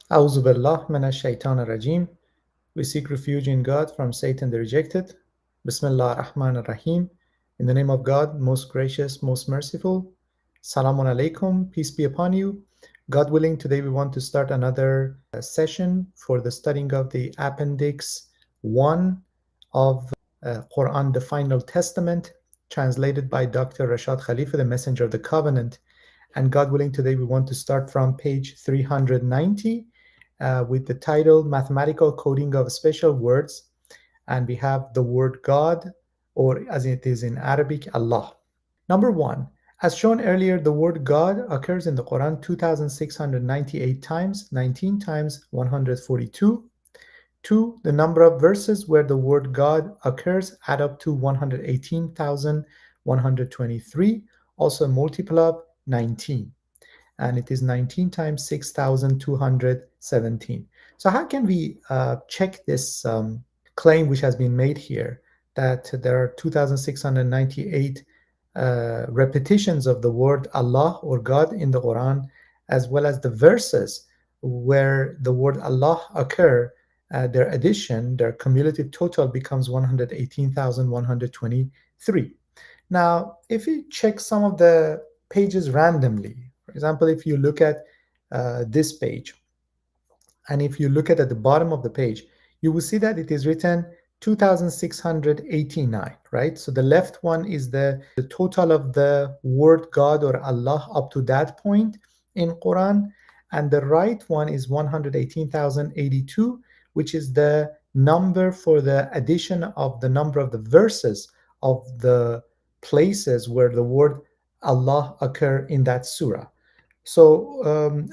A'udhu billah minash shaitanir rajim. We seek refuge in God from Satan the rejected. Bismillah ar-Rahman ar-Rahim. In the name of God, most gracious, most merciful. Salāmun Alaykum. Peace be upon you. God willing, today we want to start another session for the studying of the Appendix 1 of Quran, the Final Testament, translated by Dr. Rashad Khalifa, the Messenger of the Covenant. And God willing, today we want to start from page 390 with the title Mathematical Coding of Special Words. And we have the word God, or as it is in Arabic, Allah. Number one, as shown earlier, the word God occurs in the Quran 2,698 times, 19 times 142. Two, the number of verses where the word God occurs add up to 118,123, also a multiple of 19. And it is 19 times 6,217. So how can we check this claim which has been made here that there are 2,698 repetitions of the word Allah or God in the Quran, as well as the verses where the word Allah occur, their addition, their cumulative total becomes 118,123. Now, if we check some of the pages randomly, for example, if you look at this page, and if you look at the bottom of the page, you will see that it is written 2689, right? So the left one is the total of the word God or Allah up to that point in Quran. And the right one is 118,082, which is the number for the addition of the number of the verses of the places where the word Allah occur in that surah. So,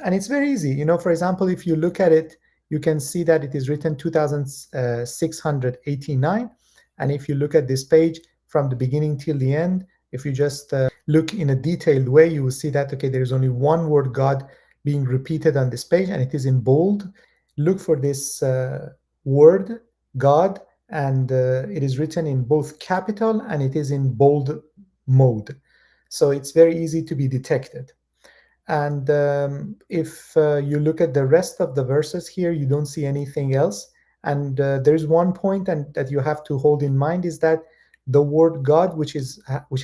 and it's very easy. For example, if you look at it, you can see that it is written 2689. And if you look at this page from the beginning till the end, if you just look in a detailed way, you will see that, okay, there is only one word God being repeated on this page, and it is in bold. Look for this word God, and it is written in both capital and it is in bold mode. So it's very easy to be detected. And if you look at the rest of the verses here, you don't see anything else. And there's one point that you have to hold in mind is that the word God, which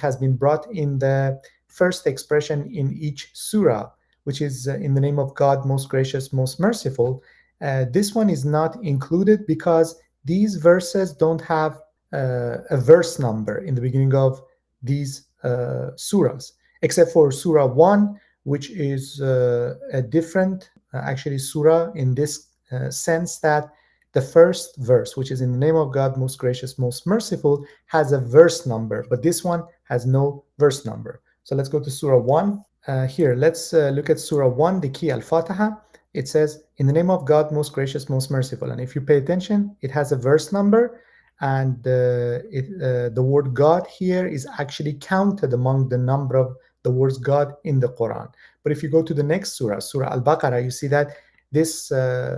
has been brought in the first expression in each surah, which is in the name of God, most gracious, most merciful, this one is not included because these verses don't have a verse number in the beginning of these surahs, except for Surah 1, which is a different, actually, surah in this sense that the first verse, which is in the name of God, most gracious, most merciful, has a verse number, but this one has no verse number. So let's go to Surah 1. Here, let's look at Surah 1, the key Al-Fatiha. It says, in the name of God, most gracious, most merciful. And if you pay attention, it has a verse number, and the word God here is actually counted among the number of the words God in the Quran. But if you go to the next surah, Surah Al-Baqarah, you see that this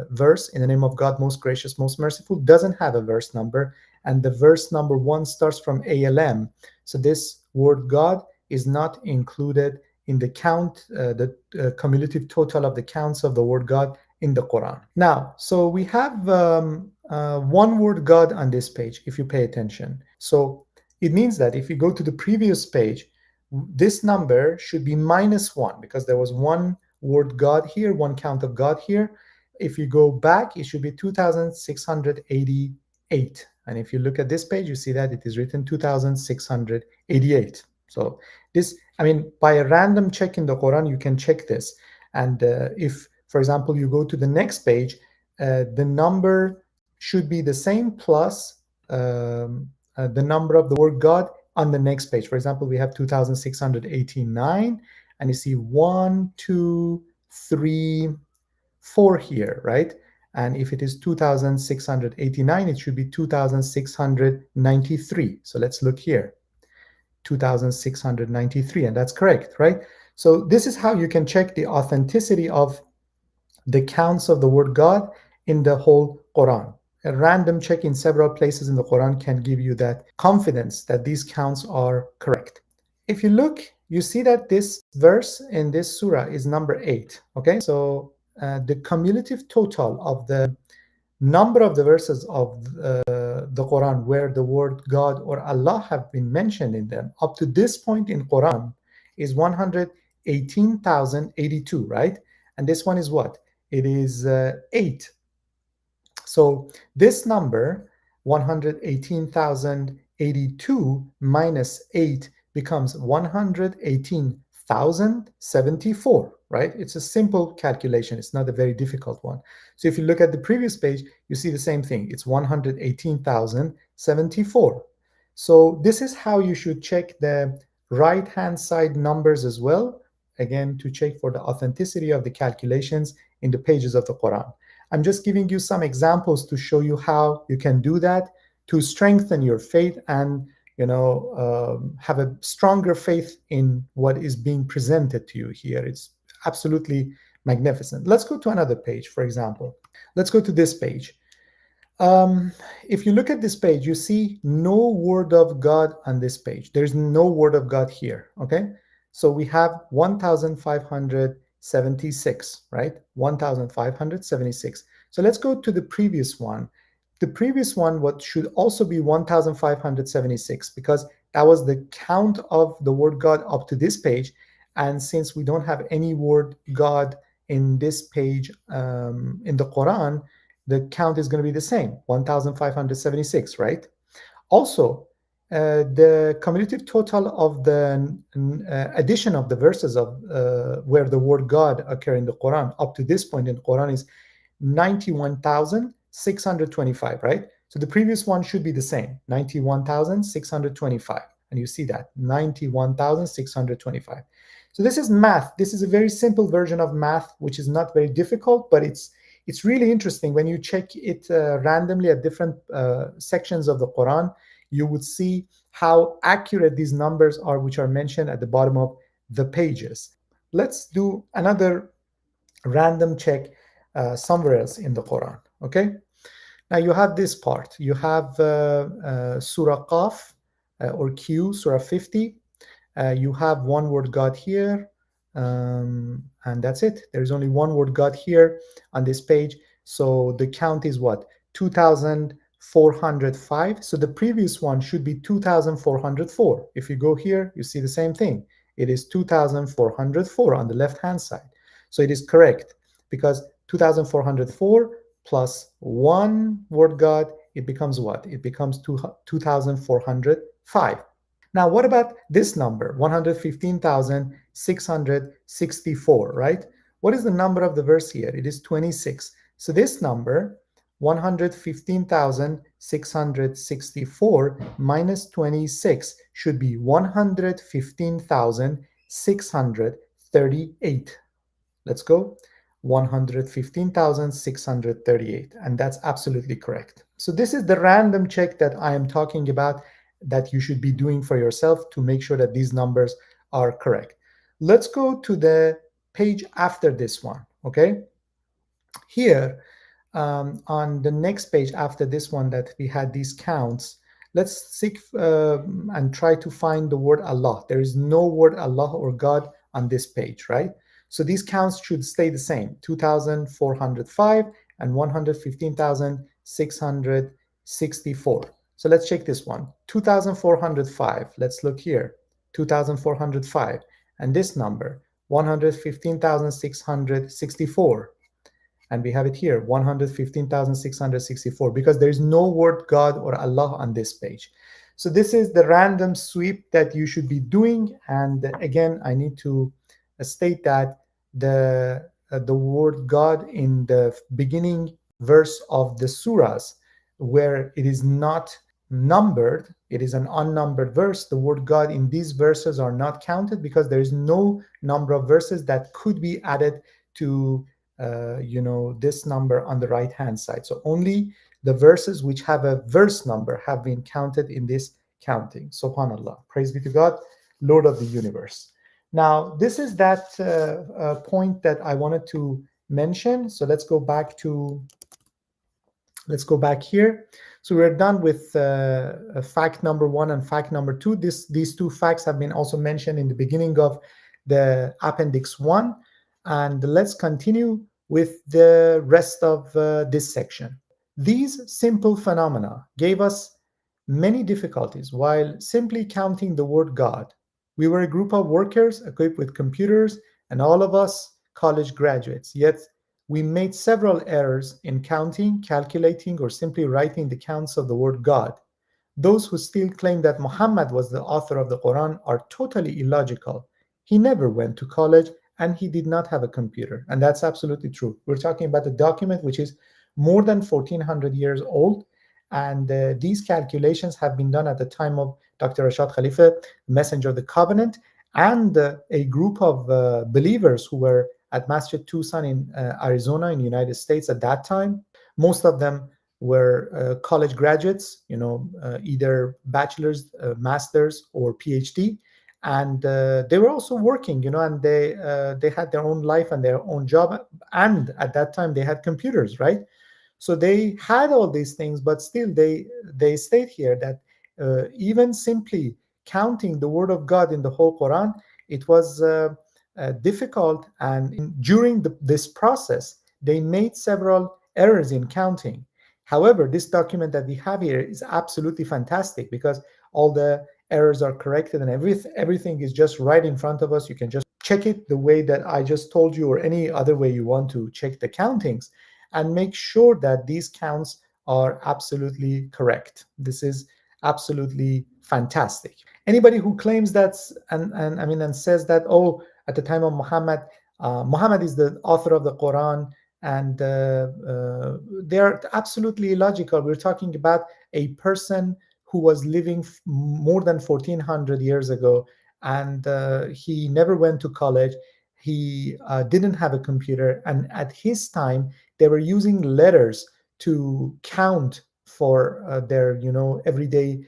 verse, in the name of God, most gracious, most merciful, doesn't have a verse number, and the verse number 1 starts from ALM. So this word God is not included in the count, the cumulative total of the counts of the word God in the Quran. Now, so we have one word God on this page, if you pay attention. So it means that if you go to the previous page, this number should be -1 because there was one word God here, one count of God here. If you go back, it should be 2688. And if you look at this page, you see that it is written 2688. So this, I mean, by a random check in the Quran, you can check this. And if, for example, you go to the next page, the number should be the same plus the number of the word God on the next page. For example, we have 2689, and you see 1, 2, 3, 4 here, right? And if it is 2689, it should be 2693. So let's look here, 2693, and that's correct, right? So this is how you can check the authenticity of the counts of the word God in the whole Quran. A random check in several places in the Quran can give you that confidence that these counts are correct. If you look, you see that this verse in this surah is number 8. Okay, so the cumulative total of the number of the verses of the Quran where the word God or Allah have been mentioned in them up to this point in Quran is 118,082, right? And this one is what? It is 8. So this number, 118,082 minus 8 becomes 118,074, right? It's a simple calculation. It's not a very difficult one. So if you look at the previous page, you see the same thing. It's 118,074. So this is how you should check the right-hand side numbers as well, again, to check for the authenticity of the calculations in the pages of the Quran. I'm just giving you some examples to show you how you can do that to strengthen your faith and have a stronger faith in what is being presented to you here. It's absolutely magnificent. Let's go to another page, for example. Let's go to this page. If you look at this page, you see no word of God on this page. There's no word of God here, okay? So we have 1,576, right? 1,576. So let's go to the previous one. The previous one, what should also be 1,576, because that was the count of the word God up to this page. And since we don't have any word God in this page in the Quran, the count is going to be the same, 1,576, right? Also, the cumulative total of the addition of the verses of where the word God occur in the Quran up to this point in the Quran is 91,625, right? So the previous one should be the same, 91,625. And you see that, 91,625. So this is math. This is a very simple version of math, which is not very difficult, but it's really interesting. When you check it randomly at different sections of the Quran, you would see how accurate these numbers are, which are mentioned at the bottom of the pages. Let's do another random check somewhere else in the Quran, okay? Now you have this part. You have Surah Qaf or Q, Surah 50. You have one word God here, and that's it. There's only one word God here on this page. So the count is what? 2,405. So the previous one should be 2,404. If you go here, you see the same thing. It is 2,404 on the left-hand side. So it is correct because 2,404 plus one word God, it becomes what? It becomes 2,405. Now, what about this number, 115,664, right? What is the number of the verse here? It is 26. So this number, 115,664 minus 26 should be 115,638. Let's go. 115,638, and that's absolutely correct. So this is the random check that I am talking about that you should be doing for yourself to make sure that these numbers are correct. Let's go to the page after this one, okay? Here, on the next page after this one that we had these counts, let's seek and try to find the word Allah. There is no word Allah or God on this page, right? So these counts should stay the same, 2,405 and 115,664. So let's check this one, 2,405. Let's look here, 2,405. And this number, 115,664. And we have it here, 115,664, because there is no word God or Allah on this page. So this is the random sweep that you should be doing. And again, I need to state that the word God in the beginning verse of the surahs, where it is not numbered, it is an unnumbered verse. The word God in these verses are not counted because there is no number of verses that could be added to this number on the right hand side. So only the verses which have a verse number have been counted in this counting. Subhanallah, praise be to God, Lord of the universe. Now this is that point that I wanted to mention. So let's go back here. So we're done with fact number 1 and fact number 2. These two facts have been also mentioned in the beginning of the Appendix 1. And let's continue with the rest of this section. These simple phenomena gave us many difficulties while simply counting the word God. We were a group of workers equipped with computers and all of us college graduates, yet we made several errors in counting, calculating, or simply writing the counts of the word God. Those who still claim that Muhammad was the author of the Quran are totally illogical. He never went to college and he did not have a computer. And that's absolutely true. We're talking about a document which is more than 1400 years old. And these calculations have been done at the time of Dr. Rashad Khalifa, Messenger of the Covenant, and a group of believers who were at Masjid Tucson in Arizona in the United States at that time. Most of them were college graduates, either bachelor's, master's, or PhD, and they were also working, and they had their own life and their own job, and at that time they had computers, right? So they had all these things, but still they state here that even simply counting the word of God in the whole Quran, it was difficult, and during this process, they made several errors in counting. However, this document that we have here is absolutely fantastic because all the errors are corrected and everything is just right in front of us. You can just check it the way that I just told you, or any other way you want to check the countings, and make sure that these counts are absolutely correct. This is absolutely fantastic. Anybody who claims that and says that, oh, at the time of Muhammad, Muhammad is the author of the Quran, and they are absolutely illogical. We're talking about a person who was living more than 1400 years ago, and he never went to college. He didn't have a computer, and at his time, they were using letters to count for their, everyday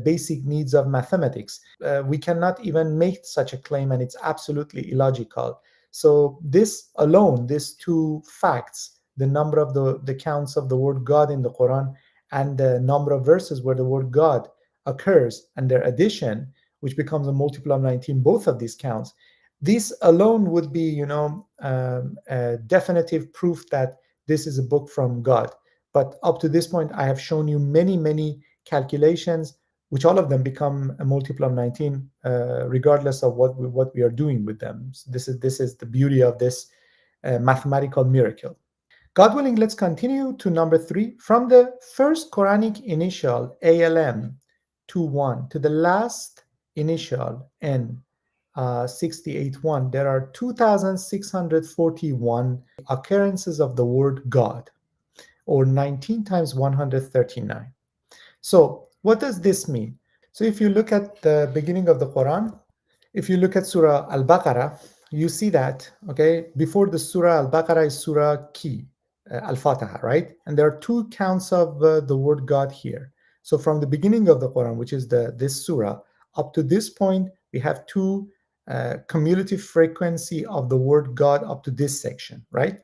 basic needs of mathematics. We cannot even make such a claim, and it's absolutely illogical. So this alone, these two facts, the number of the counts of the word God in the Quran and the number of verses where the word God occurs, and their addition, which becomes a multiple of 19, both of these counts, this alone would be, a definitive proof that this is a book from God. But up to this point, I have shown you many, many calculations, which all of them become a multiple of 19, regardless of what we are doing with them. So this is the beauty of this mathematical miracle. God willing, let's continue to number 3. From the first Quranic initial ALM 21 to the last initial N 68.1, there are 2,641 occurrences of the word God, or 19 times 139. So what does this mean? So if you look at the beginning of the Quran, if you look at Surah Al-Baqarah, you see that, okay, before the Surah Al-Baqarah is Surah Ki, Al-Fatiha, right? And there are two counts of the word God here. So from the beginning of the Quran, which is this surah, up to this point, we have two cumulative frequency of the word God up to this section, right?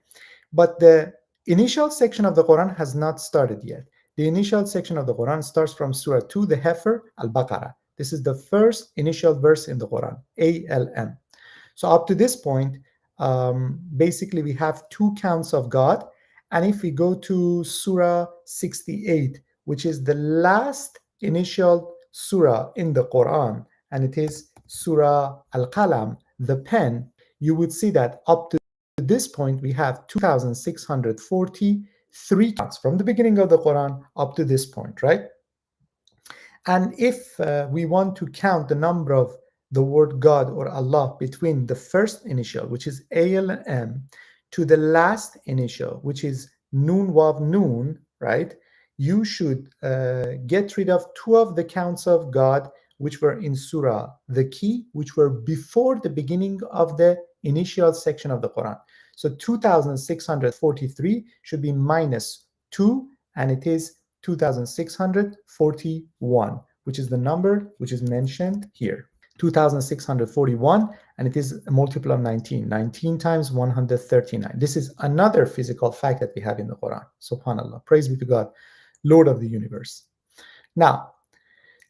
But the initial section of the Quran has not started yet. The initial section of the Quran starts from Surah 2, the Heifer, Al-Baqarah. This is the first initial verse in the Quran, ALM. So up to this point, basically we have two counts of God. And if we go to Surah 68, which is the last initial surah in the Quran, and it is Surah Al-Qalam, the pen, you would see that up to this point, we have 2,643 counts from the beginning of the Quran up to this point, right? And if we want to count the number of the word God or Allah between the first initial, which is ALM, to the last initial, which is Nun Wav Nun, right? You should get rid of two of the counts of God which were in Surah the Key, which were before the beginning of the initial section of the Quran. So 2,643 should be minus 2, and it is 2,641, which is the number which is mentioned here. 2,641, and it is a multiple of 19. 19 times 139. This is another physical fact that we have in the Quran. Subhanallah. Praise be to God, Lord of the universe. Now,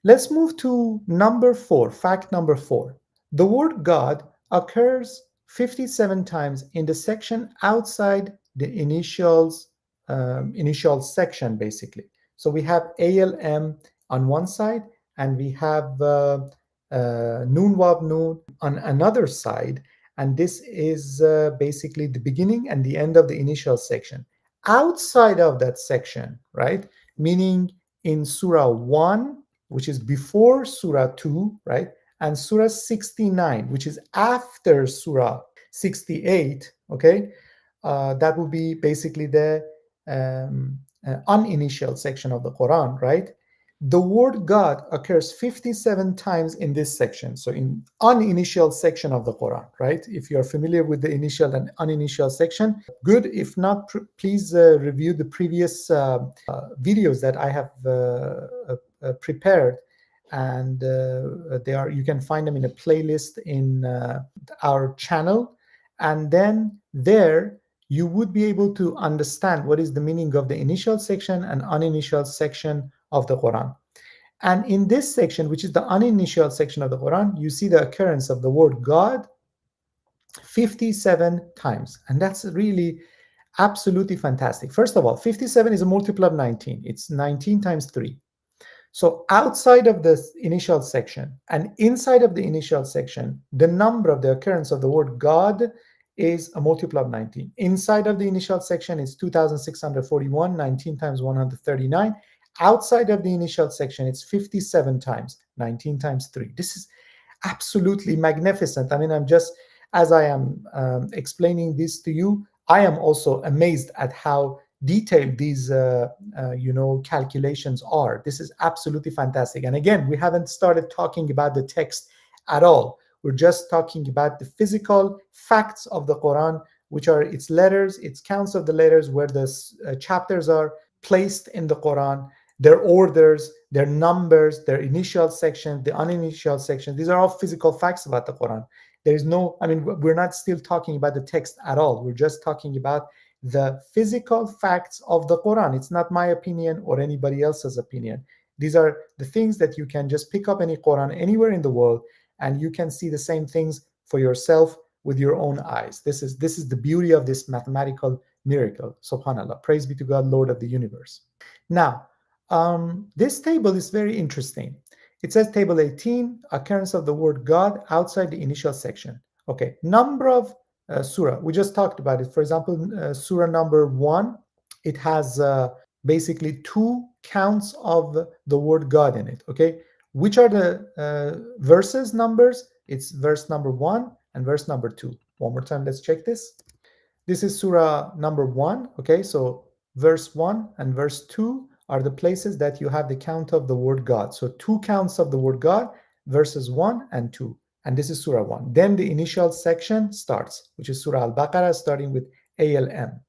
let's move to number 4, fact number 4. The word God occurs 57 times in the section outside the initial section, basically. So we have ALM on one side, and we have Nun Wav Nun on another side, and this is basically the beginning and the end of the initial section. Outside of that section, right, meaning in Surah 1, which is before Surah 2, right, and Surah 69, which is after Surah 68, okay, that will be basically the uninitial section of the Quran, right? The word God occurs 57 times in this section. So in uninitial section of the Quran, right? If you're familiar with the initial and uninitial section, good. If not, please review the previous videos that I have prepared, and you can find them in a playlist in our channel, and then there you would be able to understand what is the meaning of the initial section and uninitial section of the Quran. And in this section, which is the uninitial section of the Quran, you see the occurrence of the word God 57 times. And that's really absolutely fantastic. First of all, 57 is a multiple of 19. It's 19 times 3. So outside of the initial section and inside of the initial section, the number of the occurrence of the word God is a multiple of 19. Inside of the initial section is 2,641, 19 times 139. Outside of the initial section, it's 57 times, 19 times 3. This is absolutely magnificent. I mean, as I am explaining this to you, I am also amazed at how detailed these calculations are. This is absolutely fantastic. And again, we haven't started talking about the text at all. We're just talking about the physical facts of the Quran, which are its letters, its counts of the letters, where the chapters are placed in the Quran, their orders, their numbers, their initial section, the uninitial section. These are all physical facts about the Quran. There is no, I mean, we're not still talking about the text at all. We're just talking about the physical facts of the Quran. It's not my opinion or anybody else's opinion. These are the things that you can just pick up any Quran anywhere in the world, and you can see the same things for yourself with your own eyes. This is the beauty of this mathematical miracle. Subhanallah. Praise be to God, Lord of the universe. Now, this table is very interesting. It says table 18, occurrence of the word God outside the initial section. Okay, number of surah. We just talked about it. For example, surah number 1, it has basically 2 counts of the word God in it. Okay, which are the verses numbers? It's verse number 1 and verse number 2. One more time, let's check this. This is surah number 1. Okay, so verse 1 and verse 2 are the places that you have the count of the word God. So 2 counts of the word God, verses 1 and 2. And this is Surah 1. Then the initial section starts, which is Surah Al-Baqarah, starting with ALM.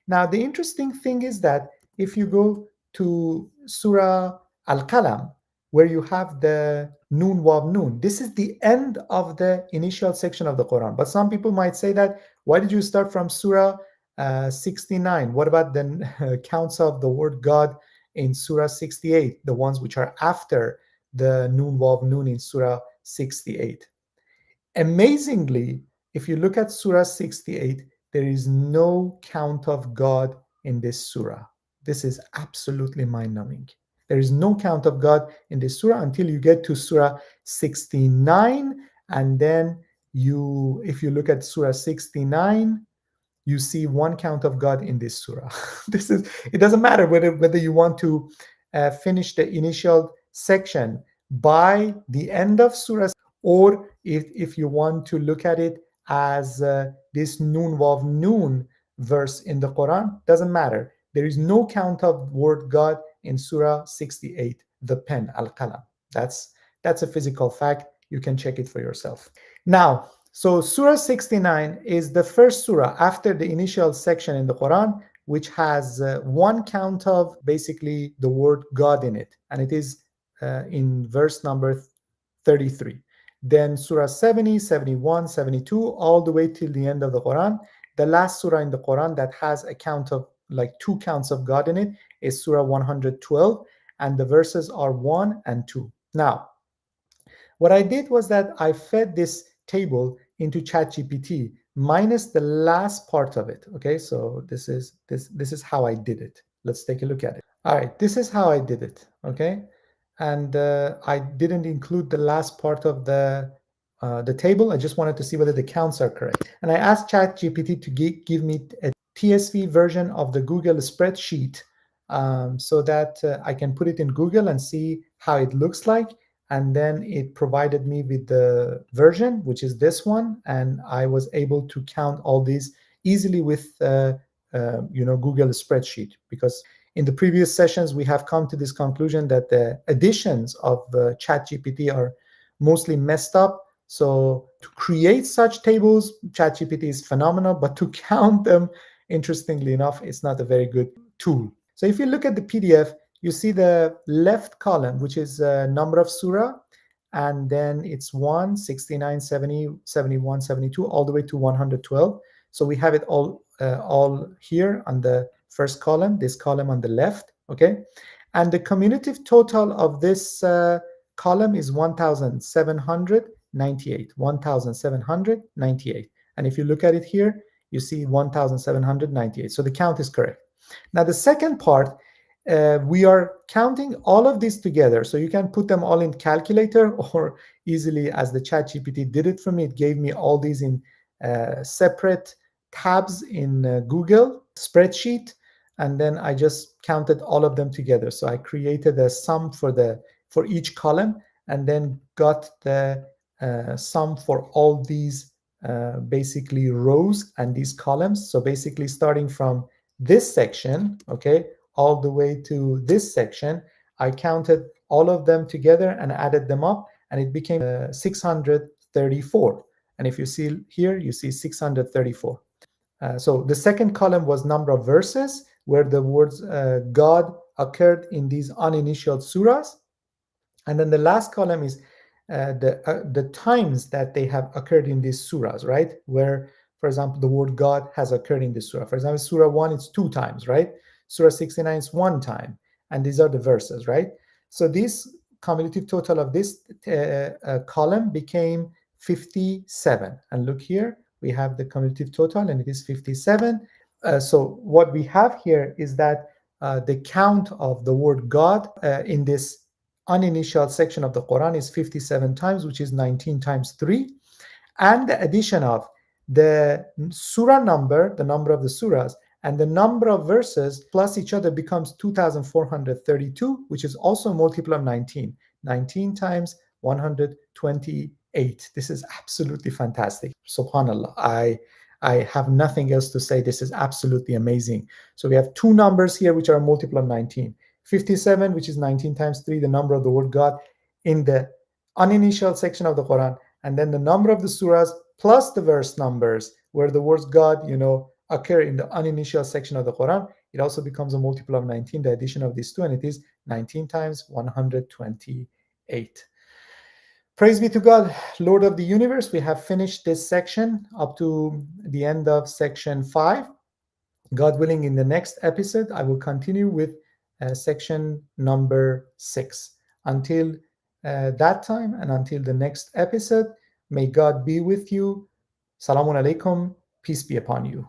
Now, the interesting thing is that if you go to Surah Al-Qalam, where you have the Nun Wav Nun, this is the end of the initial section of the Quran. But some people might say that, why did you start from Surah 69? What about the counts of the word God in Surah 68, the ones which are after the Nun Wav Nun in Surah 68? Amazingly, if you look at Surah 68, there is no count of God in this surah. This is absolutely mind-numbing. There is no count of God in this surah until you get to Surah 69, and then if you look at Surah 69, you see 1 count of God in this surah. It doesn't matter whether you want to finish the initial section by the end of surah, or if you want to look at it as this Nun Wav Nun verse in the Quran, doesn't matter. There is no count of word God in Surah 68, the pen, Al-Qalam. That's a physical fact. You can check it for yourself. Now, so Surah 69 is the first surah after the initial section in the Quran, which has 1 count of basically the word God in it. And it is in verse number 33. Then Surah 70, 71, 72, all the way till the end of the Quran. The last surah in the Quran that has a count of like 2 counts of God in it is Surah 112, and the verses are 1 and 2. Now, what I did was that I fed this table into ChatGPT, minus the last part of it. Okay, so this is how I did it. Let's take a look at it. All right, this is how I did it. Okay, and I didn't include the last part of the table. I just wanted to see whether the counts are correct. And I asked ChatGPT to give me a TSV version of the Google spreadsheet so that I can put it in Google and see how it looks like. And then it provided me with the version, which is this one. And I was able to count all these easily with Google spreadsheet, because in the previous sessions, we have come to this conclusion that the additions of ChatGPT are mostly messed up. So to create such tables, ChatGPT is phenomenal, but to count them, interestingly enough, it's not a very good tool. So if you look at the PDF, you see the left column, which is number of surah, and then it's 1, 69, 70, 71, 72, all the way to 112. So we have it all here on the first column, this column on the left, okay? And the cumulative total of this column is 1,798, 1,798. And if you look at it here, you see 1,798. So the count is correct. Now the second part, we are counting all of these together. So you can put them all in calculator, or easily, as the ChatGPT did it for me, it gave me all these in separate tabs in Google spreadsheet, and then I just counted all of them together. So I created a sum for each column, and then got the sum for all these basically rows and these columns. So basically starting from this section, okay, all the way to this section, I counted all of them together and added them up, and it became 634. And if you see here, you see 634. So the second column was number of verses where the words God occurred in these uninitialed surahs. And then the last column is the times that they have occurred in these surahs, right? Where, for example, the word God has occurred in this surah. For example, Surah 1, it's 2 times, right? Surah 69 is 1 time. And these are the verses, right? So this cumulative total of this column became 57. And look here, we have the cumulative total, and it is 57. So what we have here is that the count of the word God in this uninitial section of the Quran is 57 times, which is 19 times 3. And the addition of the surah number, the number of the surahs, and the number of verses plus each other becomes 2,432, which is also a multiple of 19. 19 times 128. This is absolutely fantastic. SubhanAllah. I have nothing else to say. This is absolutely amazing. So we have two numbers here which are a multiple of 19. 57, which is 19 times 3, the number of the word God in the uninitial section of the Quran, and then the number of the surahs plus the verse numbers where the words God, occur in the uninitial section of the Quran. It also becomes a multiple of 19, the addition of these two, and it is 19 times 128. Praise be to God, Lord of the universe. We have finished this section up to the end of section 5. God willing, in the next episode, I will continue with section number 6. Until that time, and until the next episode, may God be with you. Salãmun Alaykum. Peace be upon you.